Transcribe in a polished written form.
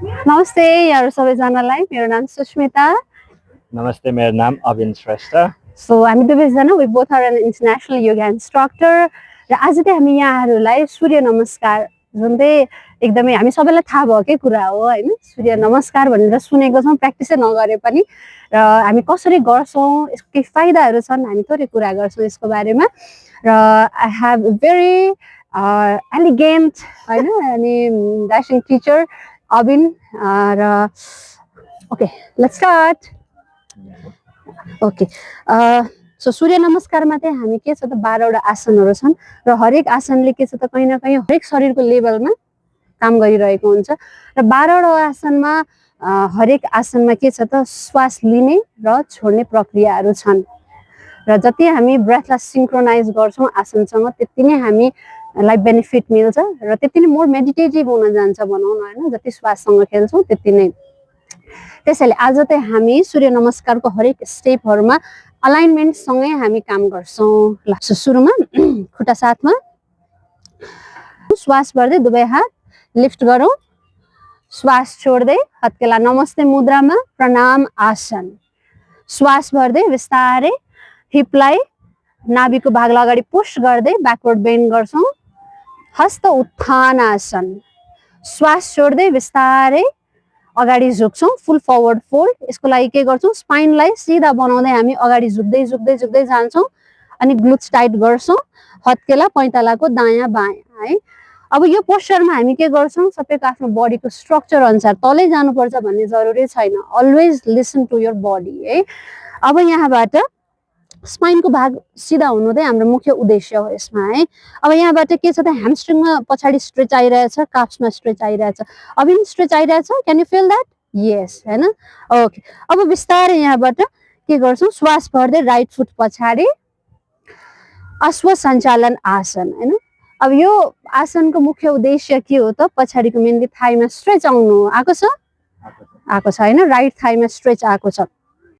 नमस्ते यहाँहरु सबैजनालाई मेरो नाम सुस्मिता नमस्ते मेरो नाम अविन श्रेष्ठ सो हामी दुवैजना we both are an international yoga instructor र आज चाहिँ हामी यहाँहरुलाई सूर्य नमस्कार जुन चाहिँ एकदमै हामी सबैलाई थाहा भएकै कुरा हो हैन सूर्य नमस्कार भनेर सुनेको छौं प्र्याक्टिसै नगरे पनि र हामी कसरी गर्छौं यसको के फाइदाहरु छन् हामी थोरै कुरा गर्छौं यसको बारेमा र आई हेभ भेरी एलिगेन्ट हैन अनि ड्यासिङ टिचर अविन र okay let's start okay so सूर्य नमस्कारमा चाहिँ हामी के छ त 12 वटा आसनहरु छन् र हरेक आसनले के छ त कहीं न कहीं हरेक शरीरको लेभलमा काम गरिरहेको हुन्छ र 12 वटा आसनमा हरेक आसनमा के छ त श्वास लिने र छोड्ने प्रक्रियाहरु छन् र जति हामी ब्रेथलाई सिंक्रोनाइज गर्छौं आसनसँग त्यति नै हामीलाई बेनिफिट मिल्छ र त्यति नै मोर मेडिटेटिभ हुन जान्छ भनौं न हैन जति श्वाससँग खेल्छौं त्यति नै त्यसैले आज चाहिँ हामी सूर्य नमस्कारको हरेक स्टेपहरुमा अलाइनमेन्ट सँगै हामी काम गर्छौं ल सुरुमा खुट्टा साथमा श्वास भर्दै दुवै हात लिफ्ट गरौं श्वास छोड्दै हत्केला नमस्ते मुद्रामा प्रणाम आसन श्वास भर्दै विस्तारै हिपलाई नाभिको भागलाई अगाडि पुश गर्दै ब्याकवर्ड बेन्ड गर्छौं हस्त उत्थान आसन श्वास छोड्दै विस्तारै अगाडि झुक्छौं फुल फरवर्ड फोल्ड यसको लागि के गर्छौं स्पाइनलाई सिधा बनाउँदै हामी अगाडि झुक्दै झुक्दै झुक्दै जान्छौं अनि ग्लुट्स टाइट गर्छौं हत्केला पैतालाको दायाँ बायाँ है अब यो पोस्चरमा हामी के गर्छौं सबैको आफ्नो बडीको स्ट्रक्चर अनुसार तलै जानुपर्छ भन्ने जरुरी छैन always listen to your body है अब यहाँबाट स्पाइनको भाग सिधा हुनु चाहिँ हाम्रो मुख्य उद्देश्य हो यसमा है अब यहाँबाट के छ त ह्यामस्ट्रिङमा पछाडी स्ट्रेच आइरहेछ काफ्समा स्ट्रेच आइरहेछ अब इन स्ट्रेच आइरहेछ क्यान यु फिल दैट यस हैन ओके अब बिस्तारै यहाँबाट के गर्छौं श्वास भर्दै राइट फुट पछाडी अश्व सञ्चालन आसन हैन अब यो आसनको मुख्य उद्देश्य के हो त पछाडीको मेनली थाइमा स्ट्रेच आउनु आको छ हैन राइट थाइमा स्ट्रेच आको छ